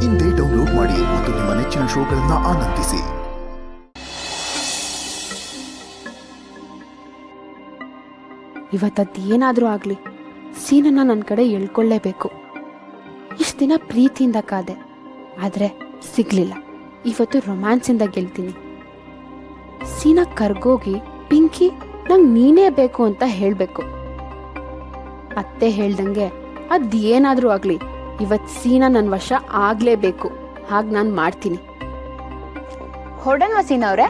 ಇಂದೇ ಡೌನ್ಲೋಡ್ ಮಾಡಿ ಮತ್ತು ನಿಮ್ಮ ನೆಚ್ಚಿನ ಶೋಗಳನ್ನು ಆನಂದಿಸಿ. ಇವತ್ತದ್ದು ಏನಾದರೂ ಆಗಲಿ ಸೀನನ್ನ ನನ್ನ ಕಡೆ ಎಳ್ಕೊಳ್ಳೇಬೇಕು. ಇಷ್ಟು ದಿನ ಪ್ರೀತಿಯಿಂದ ಕಾದೆ, ಆದರೆ ಸಿಗ್ಲಿಲ್ಲ. ಇವತ್ತು ರೊಮ್ಯಾನ್ಸಿಂದ ಗೆಲ್ತೀನಿ. ಸೀನಾ ಕರ್ಗೋಗಿ ಪಿಂಕಿ ನಂಗೆ ನೀನೇ ಬೇಕು ಅಂತ ಹೇಳಬೇಕು. ಅತ್ತೆ ಹೇಳ್ದಂಗೆ ಅದೇನಾದರೂ ಆಗಲಿ ಇವತ್ತು ಸೀನಾ ನನ್ನ ವಶ ಆಗಲೇಬೇಕು. ಹಾಗೆ ನಾನು ಮಾಡ್ತೀನಿ. ಹೊರಡೋಣ ಸೀನಾ ಅವರೇ?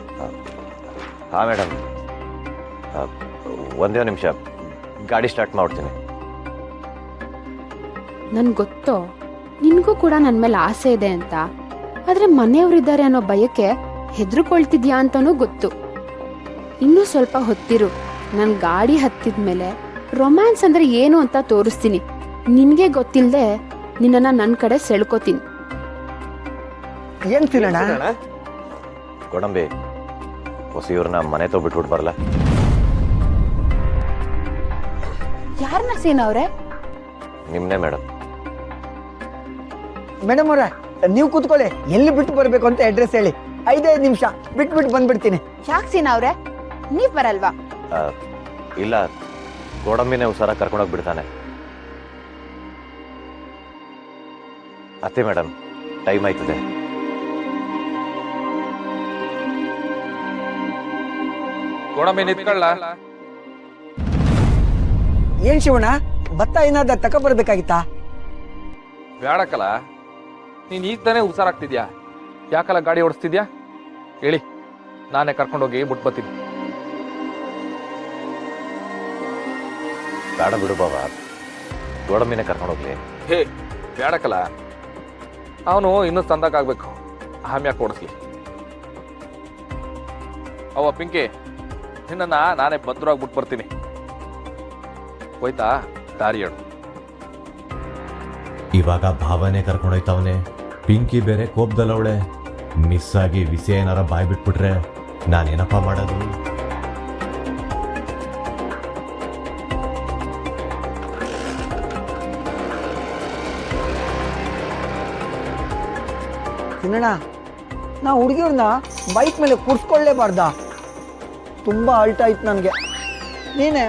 ಹಾಂ ಮೇಡಮ್, ಒಂದೇ ನಿಮಿಷ ಗಾಡಿ ಸ್ಟಾರ್ಟ್ ಮಾಡ್ತೀನಿ. ನನ್ಗೆ ಗೊತ್ತೋ ನಿನಗೂ ಕೂಡ ನನ್ನ ಮೇಲೆ ಆಸೆ ಇದೆ ಅಂತ, ಆದರೆ ಮನೆಯವರಿದ್ದಾರೆ ಅನ್ನೋ ಭಯಕ್ಕೆ ಹೆದರ್ಕೊಳ್ತಿದ್ಯಾ ಅಂತನೂ ಗೊತ್ತು. ಇನ್ನೂ ಸ್ವಲ್ಪ ಹೊತ್ತಿರು, ನನ್ನ ಗಾಡಿ ಹತ್ತಿದ ಮೇಲೆ ರೊಮ್ಯಾನ್ಸ್ ಅಂದ್ರೆ ಏನು ಅಂತ ತೋರಿಸ್ತೀನಿ. ನಿನಗೆ ಗೊತ್ತಿಲ್ಲದೆ ನಿನ್ನನ್ನು ನನ್ನ ಕಡೆ ಸೆಳ್ಕೋತೀನಿ. ಏನ್ ತಿನ್ನೋಣ? ಗೋಡಂಬಿ, ಹೊಸಿಯವ್ರನ್ನ ಮನೆ ಬಿಟ್ಬಿಟ್ಟು ಬರಲ್ಲ? ಯಾರನ್ನ ಸೀನಾ ಅವರೇ? ನಿಮ್ನೆ ಮೇಡಮ್. ಮೇಡಮ್ ಅವ್ರ, ನೀವು ಕೂತ್ಕೊಳ್ಳಿ. ಎಲ್ಲಿ ಬಿಟ್ಟು ಬರ್ಬೇಕು ಅಂತ ಅಡ್ರೆಸ್ ಹೇಳಿ. 5 ನಿಮಿಷ ಬಿಟ್ಬಿಟ್ಟು ಬಂದ್ಬಿಡ್ತೀನಿ. ಯಾಕೆ ಸೀನಾ ಅವರೇ, ನೀವ್ ಬರಲ್ವಾ? ಇಲ್ಲ, ಗೋಡಂಬಿನೇ ಹುಷಾರ ಕರ್ಕೊಂಡೋಗ್ಬಿಡ್ತಾನೆ. ಅತ್ತೆ ಮೇಡಮ್, ಟೈಮ್ ಆಯ್ತದೆ. ಗೋಡಂಬಿ ನಿಂತ್ಕೊಳ್ಳ. ಏನ್ ಶಿವಣ್ಣ, ಭತ್ತ ಏನಾದ ತಕ ಬರ್ಬೇಕಾಗಿತ್ತಾ? ಬೇಡಕ್ಕಲ್ಲ, ನೀನ್ ಈಗ ತಾನೇ ಹುಷಾರಾಗ್ತಿದ್ಯಾ, ಯಾಕಲ್ಲ ಗಾಡಿ ಓಡಿಸ್ತಿದ್ಯಾ? ಹೇಳಿ, ನಾನೇ ಕರ್ಕೊಂಡೋಗಿ ಬಿಟ್ಟು ಬರ್ತೀನಿ. ಬೇಡ ಬಿಡು ಬಾಬಾ, ಗೋಡಂಬಿನೇ ಕರ್ಕೊಂಡೋಗ್ಲಿ. ಹೇ ಬೇಡಕ್ಕಲ್ಲ, ಅವನು ಇನ್ನೂ ತಂದಕ್ಕಾಗ್ಬೇಕು. ಆಮ್ಯಾಕೆ ಓಡಿಸ್ಲಿ. ಅವ್ವ ಪಿಂಕಿ, ನಿನ್ನ ನಾನೇ ಭದ್ರವಾಗಿ ಬಿಟ್ಟು ಬರ್ತೀನಿ. ಹೋಯ್ತಾ? ದಾರಿ ಹೇಳು. ಇವಾಗ ಭಾವನೆ ಕರ್ಕೊಂಡೋಯ್ತವನೆ, ಪಿಂಕಿ ಬೇರೆ ಕೋಪದಲ್ಲವಳೆ. ಮಿಸ್ ಆಗಿ ವಿಷಯ ಏನಾರ ಬಾಯ್ ಬಿಟ್ಬಿಟ್ರೆ ನಾನೇನಪ್ಪ ಮಾಡೋದು? ತಿನ್ನೋಣ. ನಾ ಹುಡುಗಿಯವ್ರನ್ನ ಬೈಕ್ ಮೇಲೆ ಕೂರ್ಸ್ಕೊಳ್ಳೇಬಾರ್ದ? ತುಂಬಾ ಅಲ್ಟ ಆಯ್ತು ನನಗೆ. ನೀನೆ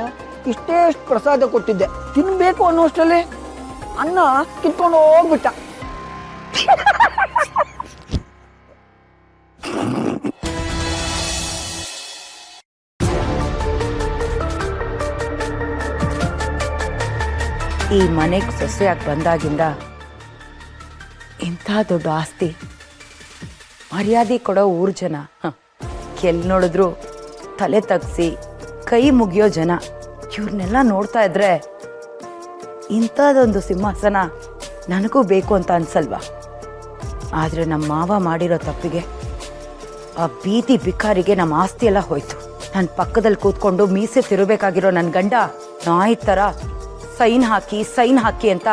ಇಷ್ಟೇ ಪ್ರಸಾದ ಕೊಟ್ಟಿದ್ದೆ, ತಿನ್ಬೇಕು ಅನ್ನೋಷ್ಟರಲ್ಲಿ ಅನ್ನ ಕಿತ್ಕೊಂಡು ಹೋಗ್ಬಿಟ್ಟ. ಈ ಮನೆಗೆ ಸೊಸೆಯಾಗಿ ಬಂದಾಗಿಂದ ಇಂಥ ದೊಡ್ಡ ಆಸ್ತಿ, ಮರ್ಯಾದೆ ಕೊಡೋ ಊರ್ ಜನ, ಎಲ್ಲಿ ನೋಡಿದ್ರು ತಲೆ ತಗ್ಸಿ ಕೈ ಮುಗಿಯೋ ಜನ, ಇವ್ರನ್ನೆಲ್ಲ ನೋಡ್ತಾ ಇದ್ರೆ ಇಂಥದ್ದೊಂದು ಸಿಂಹಾಸನ ನನಗೂ ಬೇಕು ಅಂತ ಅನ್ಸಲ್ವಾ? ಆದರೆ ನಮ್ಮ ಮಾವ ಮಾಡಿರೋ ತಪ್ಪಿಗೆ, ಆ ಬೀದಿ ಬಿಕಾರಿಗೆ ನಮ್ಮ ಆಸ್ತಿ ಎಲ್ಲ ಹೋಯ್ತು. ನನ್ನ ಪಕ್ಕದಲ್ಲಿ ಕೂತ್ಕೊಂಡು ಮೀಸೆ ತಿರುಬೇಕಾಗಿರೋ ನನ್ನ ಗಂಡ ನಾಯಿ ಥರ ಸೈನ್ ಹಾಕಿ ಅಂತ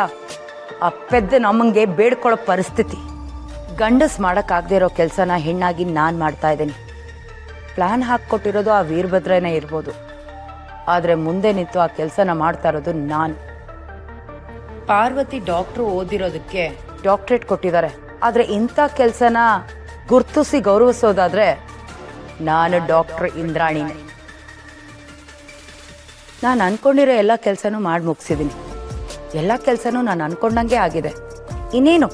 ಆ ಪೆದ್ದ ನಮ್ಮಂಗೆ ಬೇಡ್ಕೊಳ್ಳೋ ಪರಿಸ್ಥಿತಿ. ಗಂಡಸ್ ಮಾಡೋಕ್ಕಾಗದೇ ಇರೋ ಕೆಲಸನ ಹೆಣ್ಣಾಗಿ ನಾನು ಮಾಡ್ತಾ ಇದ್ದೀನಿ. ಪ್ಲ್ಯಾನ್ ಹಾಕ್ಕೊಟ್ಟಿರೋದು ಆ ವೀರಭದ್ರನೇ ಇರ್ಬೋದು, ಆದರೆ ಮುಂದೆ ನಿಂತು ಆ ಕೆಲಸನ ಮಾಡ್ತಾ ಇರೋದು ನಾನು. ಪಾರ್ವತಿ ಡಾಕ್ಟ್ರು ಓದಿರೋದಕ್ಕೆ ಡಾಕ್ಟ್ರೇಟ್ ಕೊಟ್ಟಿದ್ದಾರೆ, ಆದರೆ ಇಂಥ ಕೆಲಸನ ಗುರ್ತಿಸಿ ಗೌರವಿಸೋದಾದ್ರೆ ನಾನು ಡಾಕ್ಟರ್ ಇಂದ್ರಾಣಿ. ನಾನು ಅನ್ಕೊಂಡಿರೋ ಎಲ್ಲ ಕೆಲಸನೂ ಮಾಡಿ ಮುಗಿಸಿದ್ದೀನಿ. ಎಲ್ಲ ಕೆಲಸನೂ ನಾನು ಅನ್ಕೊಂಡಂಗೆ ಆಗಿದೆ. ಇನ್ನೇನು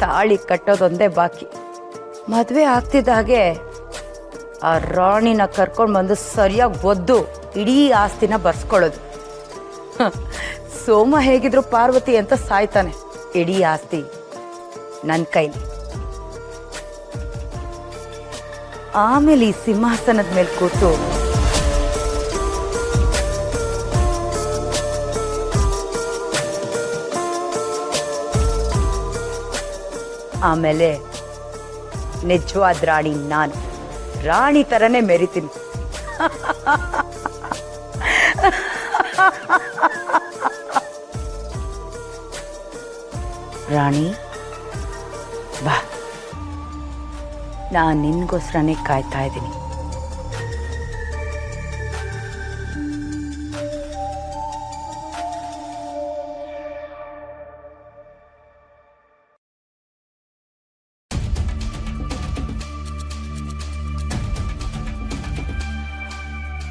ತಾಳಿ ಕಟ್ಟೋದೊಂದೇ ಬಾಕಿ. ಮದುವೆ ಆಗ್ತಿದ್ದ ಹಾಗೆ ಆ ರಾಣಿನ ಕರ್ಕೊಂಡು ಬಂದು ಸರಿಯಾಗಿ ಒದ್ದು ಇಡೀ ಆಸ್ತಿನ ಬರ್ಸ್ಕೊಳ್ಳೋದು. ಸೋಮ ಹೇಗಿದ್ರು ಪಾರ್ವತಿ ಅಂತ ಸಾಯ್ತಾನೆ. ಇಡೀ ಆಸ್ತಿ ನನ್ನ ಕೈಲಿ. ಆಮೇಲೆ ಈ ಸಿಂಹಾಸನದ ಮೇಲೆ ಕೂತು ಆಮೇಲೆ ನಿಜವಾದ ರಾಣಿ ನಾನು. ರಾಣಿ ಥರನೇ ಮೆರಿತೀನಿ. ರಾಣಿ ಬಾ, ನಾನು ನಿನ್ಗೋಸ್ಕರನೇ ಕಾಯ್ತಾ ಇದ್ದೀನಿ.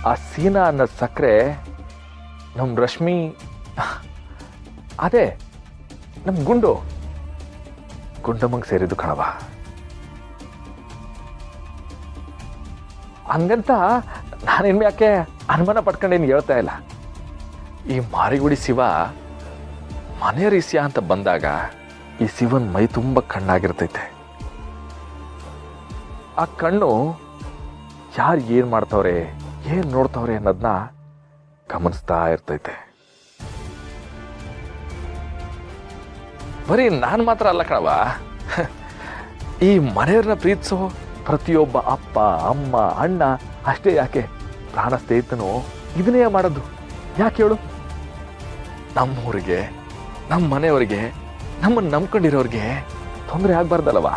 ಆ ಸೀನಾ ಅನ್ನೋ ಸಕ್ಕರೆ ನಮ್ಮ ರಶ್ಮಿ ಅದೇ ನಮ್ಮ ಗುಂಡಮ್ಮಂಗೆ ಸೇರಿದ್ದು ಕಣವ. ಹಂಗಂತ ನಾನೇನು ಯಾಕೆ ಅನುಮಾನ ಪಟ್ಕೊಂಡೇನು ಹೇಳ್ತಾ ಇಲ್ಲ. ಈ ಮಾರಿಗುಡಿ ಶಿವ ಮನೆ ರೀಸ್ಯ ಅಂತ ಬಂದಾಗ ಈ ಶಿವನ್ ಮೈ ತುಂಬ ಕಣ್ಣಾಗಿರ್ತೈತೆ. ಆ ಕಣ್ಣು ಯಾರು ಏನು ಮಾಡ್ತಾವ್ರೆ ಏನು ನೋಡ್ತಾವ್ರೆ ಅನ್ನೋದನ್ನ ಗಮನಿಸ್ತಾ ಇರ್ತೈತೆ. ಬರೀ ನಾನು ಮಾತ್ರ ಅಲ್ಲ ಕಣವ, ಈ ಮನೆಯವ್ರನ್ನ ಪ್ರೀತಿಸೋ ಪ್ರತಿಯೊಬ್ಬ ಅಪ್ಪ ಅಮ್ಮ ಅಣ್ಣ ಅಷ್ಟೇ ಯಾಕೆ ಪ್ರಾಣ ಸ್ನೇಹಿತನು ಇದನ್ನೇ ಮಾಡೋದು. ಯಾಕೆ ಹೇಳು? ನಮ್ಮೂರಿಗೆ ನಮ್ಮ ಮನೆಯವರಿಗೆ ನಮ್ಮನ್ನು ನಂಬ್ಕೊಂಡಿರೋರಿಗೆ ತೊಂದರೆ ಆಗ್ಬಾರ್ದಲ್ವ.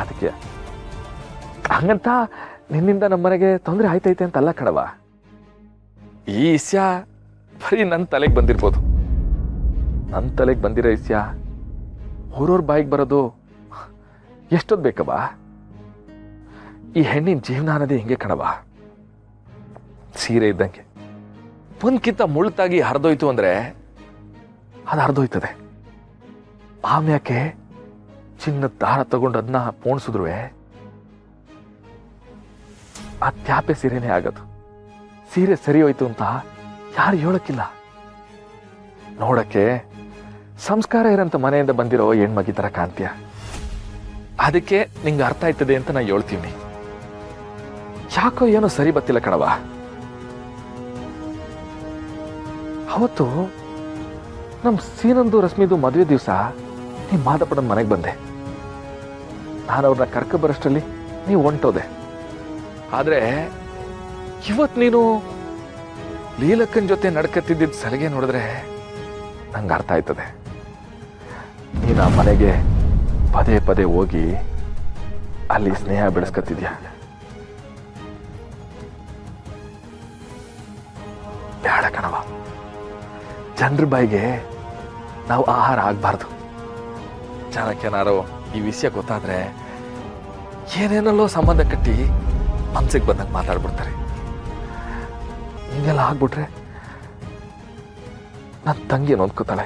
ಅದಕ್ಕೆ ಹಂಗಂತ ನಿನ್ನಿಂದ ನಮ್ಮ ಮನೆಗೆ ತೊಂದರೆ ಆಯ್ತೈತೆ ಅಂತಲ್ಲ ಕಣವ. ಈ ವಿಷಯ ಬರೀ ನನ್ನ ತಲೆಗೆ ಬಂದಿರ್ಬೋದು. ನನ್ನ ತಲೆಗೆ ಬಂದಿರೋ ವಿಷಯ ಊರವ್ರ ಬಾಯಿಗೆ ಬರೋದು ಎಷ್ಟೊತ್ತು ಬೇಕವ? ಈ ಹೆಣ್ಣಿನ ಜೀವನ ಅನ್ನೋದೇ ಹಿಂಗೆ ಕಣವ, ಸೀರೆ ಇದ್ದಂಗೆ. ಒಂದ್ಕಿಂತ ಮುಳ್ತಾಗಿ ಹರಿದೋಯ್ತು ಅಂದ್ರೆ ಅದು ಹರಿದೋಯ್ತದೆ. ಆಮ್ಯಾಕೆ ಚಿನ್ನದ ದಾರ ತಗೊಂಡು ಅದನ್ನ ಪೋಣಿಸಿದ್ರು ಆ ತ್ಯಾಪೆ ಸೀರೆನೇ ಆಗೋದು. ಸೀರೆ ಸರಿ ಹೋಯ್ತು ಅಂತ ಯಾರು ಹೇಳಕ್ಕಿಲ್ಲ. ನೋಡಕ್ಕೆ ಸಂಸ್ಕಾರ ಇರೋಂಥ ಮನೆಯಿಂದ ಬಂದಿರೋ ಹೆಣ್ಮಗಿ ತರ ಕಾಣ್ತೀಯ. ಅದಕ್ಕೆ ನಿಂಗೆ ಅರ್ಥ ಆಯ್ತದೆ ಅಂತ ನಾ ಹೇಳ್ತೀನಿ. ಯಾಕೋ ಏನೋ ಸರಿ ಬತ್ತಿಲ್ಲ ಕಣವ. ಅವತ್ತು ನಮ್ಮ ಸೀನಂದು ರಶ್ಮಿದು ಮದುವೆ ದಿವಸ ನೀ ಮಾದಪ್ಪನ ಮನೆಗೆ ಬಂದೆ. ನಾನು ಅವ್ರನ್ನ ಕರ್ಕ ಬರೋಷ್ಟರಲ್ಲಿ ನೀವು ಹೊಂಟೋದೆ. ಆದ್ರೆ ಇವತ್ತು ನೀನು ಲೀಲಕ್ಕನ ಜೊತೆ ನಡ್ಕತ್ತಿದ್ದ ಸಲಿಗೆ ನೋಡಿದ್ರೆ ನಂಗೆ ಅರ್ಥ ಆಯ್ತದೆ. ನೀನು ಆ ಮನೆಗೆ ಪದೇ ಪದೇ ಹೋಗಿ ಅಲ್ಲಿ ಸ್ನೇಹ ಬೆಳೆಸ್ಕತ್ತಿದ್ಯಾ. ಬೇಡ ಕಣವ, ಜನರ ಬಾಯಿಗೆ ನಾವು ಆಹಾರ ಆಗ್ಬಾರ್ದು. ಜನಕ್ಕೇನಾರೋ ಈ ವಿಷಯ ಗೊತ್ತಾದ್ರೆ ಏನೇನಲ್ಲೋ ಸಂಬಂಧ ಕಟ್ಟಿ ಮನ್ಸಿಗೆ ಬಂದಂಗೆ ಮಾತಾಡ್ಬಿಡ್ತಾರೆ. ಹಿಂಗೆಲ್ಲ ಆಗ್ಬಿಟ್ರೆ ನನ್ನ ತಂಗಿ ನೊಂದ್ಕೋತಾಳೆ.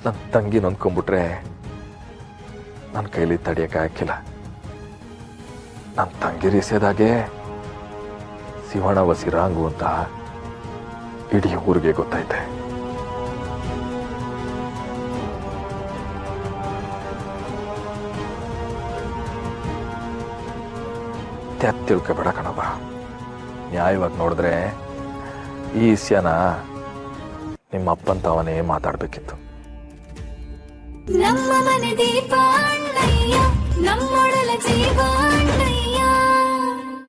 ನನ್ನ ತಂಗಿ ನೊಂದ್ಕೊಂಡ್ಬಿಟ್ರೆ ನನ್ನ ಕೈಲಿ ತಡಿಯಕ್ಕಾಗಿಲ್ಲ. ನನ್ನ ತಂಗಿ ರೀಸೆದಾಗೆ ಶಿವಣ ವಸಿರಾಂಗು ಅಂತ ಇಡೀ ಊರಿಗೆ ಗೊತ್ತೈತೆ. ತಿಳ್ಕೊಬೇಡ ಕಣವ. ನ್ಯಾಯವಾಗಿ ನೋಡಿದ್ರೆ ಈ ವಿಷಯನ ನಿಮ್ಮ ಅಪ್ಪಂತವನೇ ಮಾತಾಡ್ಬೇಕಿತ್ತು. ನಮ್ಮ ಮನೆ ದೀಪ ಅಣ್ಣಯ್ಯ, ನಮ್ಮೊಡಲ ಜೀವ